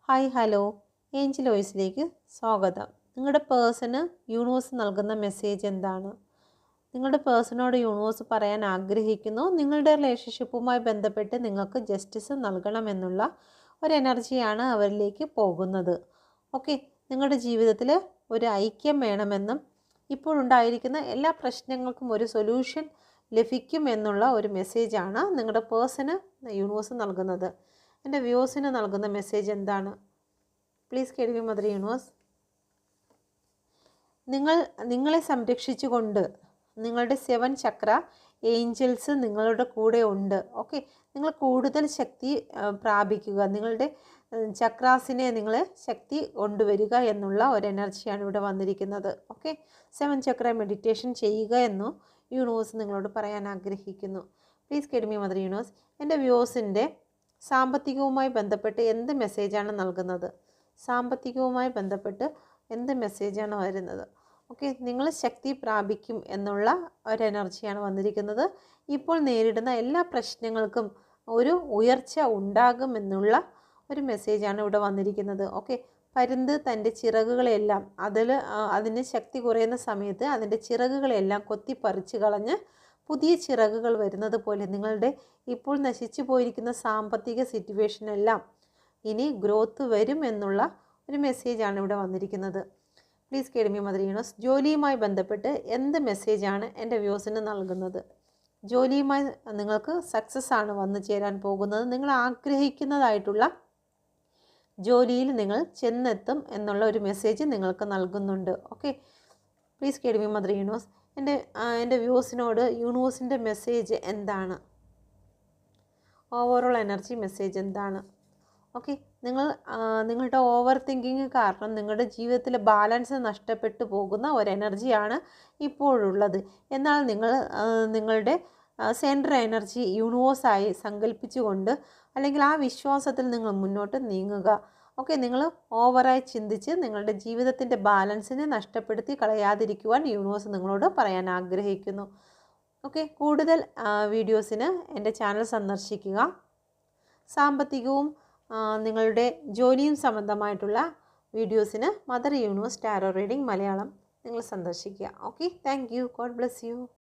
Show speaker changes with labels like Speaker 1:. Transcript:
Speaker 1: Hi hello Angel വോയിസിലേക്ക് സ്വാഗതം. നിങ്ങളുടെ person universe നൽകുന്ന മെസ്സേജ് എന്താണ്? നിങ്ങളുടെ പേഴ്സണോട് യൂണിവേഴ്സ് പറയാൻ ആഗ്രഹിക്കുന്നു നിങ്ങളുടെ റിലേഷൻഷിപ്പുമായി ബന്ധപ്പെട്ട് നിങ്ങൾക്ക് ജസ്റ്റിസ് നൽകണമെന്നുള്ള ഒരു എനർജിയാണ് അവരിലേക്ക് പോകുന്നത്. ഓക്കെ, നിങ്ങളുടെ ജീവിതത്തിൽ ഒരു ഐക്യം വേണമെന്നും ഇപ്പോഴുണ്ടായിരിക്കുന്ന എല്ലാ പ്രശ്നങ്ങൾക്കും ഒരു സൊല്യൂഷൻ ലഭിക്കും എന്നുള്ള ഒരു മെസ്സേജാണ് നിങ്ങളുടെ പേഴ്സണ് യൂണിവേഴ്സ് നൽകുന്നത്. എൻ്റെ വ്യൂസിന് നൽകുന്ന മെസ്സേജ് എന്താണ്? പ്ലീസ് കേൾവി മദർ യൂണിവേഴ്സ്. നിങ്ങളെ സംരക്ഷിച്ചുകൊണ്ട് നിങ്ങളുടെ 7 ചക്ര ഏഞ്ചൽസ് നിങ്ങളുടെ കൂടെ ഉണ്ട്. ഓക്കെ, നിങ്ങൾ കൂടുതൽ ശക്തി പ്രാപിക്കുക, നിങ്ങളുടെ ചക്രാസിനെ നിങ്ങൾ ശക്തി കൊണ്ടുവരിക എന്നുള്ള ഒരു എനർജിയാണ് ഇവിടെ വന്നിരിക്കുന്നത്. ഓക്കെ, 7 ചക്ര മെഡിറ്റേഷൻ ചെയ്യുക എന്നു യൂണിവേഴ്സ് നിങ്ങളോട് പറയാൻ ആഗ്രഹിക്കുന്നു. പ്ലീസ് കേൾവി മദർ യൂണിവേഴ്സ്. എൻ്റെ വ്യൂസിൻ്റെ സാമ്പത്തികവുമായി ബന്ധപ്പെട്ട് എന്ത് മെസ്സേജാണ് നൽകുന്നത്? സാമ്പത്തികവുമായി ബന്ധപ്പെട്ട് എന്ത് മെസ്സേജാണ് വരുന്നത്? ഓക്കെ, നിങ്ങൾ ശക്തി പ്രാപിക്കും എന്നുള്ള ഒരു എനർജിയാണ് വന്നിരിക്കുന്നത്. ഇപ്പോൾ നേരിടുന്ന എല്ലാ പ്രശ്നങ്ങൾക്കും ഒരു ഉയർച്ച ഉണ്ടാകുമെന്നുള്ള ഒരു മെസ്സേജാണ് ഇവിടെ വന്നിരിക്കുന്നത്. ഓക്കെ, പരുന്ത് തൻ്റെ ചിറകുകളെല്ലാം അതിന് ശക്തി കുറയുന്ന സമയത്ത് അതിൻ്റെ ചിറകുകളെല്ലാം കൊത്തിപ്പറിച്ച് കളഞ്ഞ് പുതിയ ചിറകുകൾ വരുന്നത് പോലെ നിങ്ങളുടെ ഇപ്പോൾ നശിച്ചു പോയിരിക്കുന്ന സാമ്പത്തിക സിറ്റുവേഷനെല്ലാം ഇനി ഗ്രോത്ത് വരും എന്നുള്ള ഒരു മെസ്സേജാണ് ഇവിടെ വന്നിരിക്കുന്നത്. പ്ലീസ് കേൾവി മദർ യൂണിവേഴ്സ്. ജോലിയുമായി ബന്ധപ്പെട്ട് എന്ത് മെസ്സേജാണ് എൻ്റെ വ്യൂസിന് നൽകുന്നത്? ജോലിയുമായി നിങ്ങൾക്ക് സക്സസ് ആണ് വന്നു ചേരാൻ പോകുന്നത്. നിങ്ങൾ ആഗ്രഹിക്കുന്നതായിട്ടുള്ള ജോലിയിൽ നിങ്ങൾ ചെന്നെത്തും എന്നുള്ള ഒരു മെസ്സേജ് നിങ്ങൾക്ക് നൽകുന്നുണ്ട്. ഓക്കെ, പ്ലീസ് കേൾവി മദർ യൂണിവേഴ്സ്. എൻ്റെ വ്യൂസിനോട് യൂണിവേഴ്സിൻ്റെ മെസ്സേജ് എന്താണ്? ഓവറോൾ എനർജി മെസ്സേജ് എന്താണ്? ഓക്കെ, നിങ്ങളുടെ ഓവർ തിങ്കിങ് കാരണം നിങ്ങളുടെ ജീവിതത്തിലെ ബാലൻസ് നഷ്ടപ്പെട്ടു പോകുന്ന ഒരു എനർജിയാണ് ഇപ്പോഴുള്ളത്. എന്നാൽ നിങ്ങളുടെ സെൻട്രൽ എനർജി യൂണിവേഴ്സായി സങ്കല്പിച്ചുകൊണ്ട് അല്ലെങ്കിൽ ആ വിശ്വാസത്തിൽ നിങ്ങൾ മുന്നോട്ട് നീങ്ങുക. ഓക്കെ, നിങ്ങൾ ഓവറായി ചിന്തിച്ച് നിങ്ങളുടെ ജീവിതത്തിൻ്റെ ബാലൻസിനെ നഷ്ടപ്പെടുത്തി കളയാതിരിക്കുവാൻ യൂണിവേഴ്സ് നിങ്ങളോട് പറയാൻ ആഗ്രഹിക്കുന്നു. ഓക്കെ, കൂടുതൽ വീഡിയോസിന് എൻ്റെ ചാനൽ സന്ദർശിക്കുക. സാമ്പത്തികവും നിങ്ങളുടെ ജോലിയും സംബന്ധമായിട്ടുള്ള വീഡിയോസിന് mother universe tarot reading Malayalam നിങ്ങൾ സന്ദർശിക്കുക. Okay, thank you. God bless U.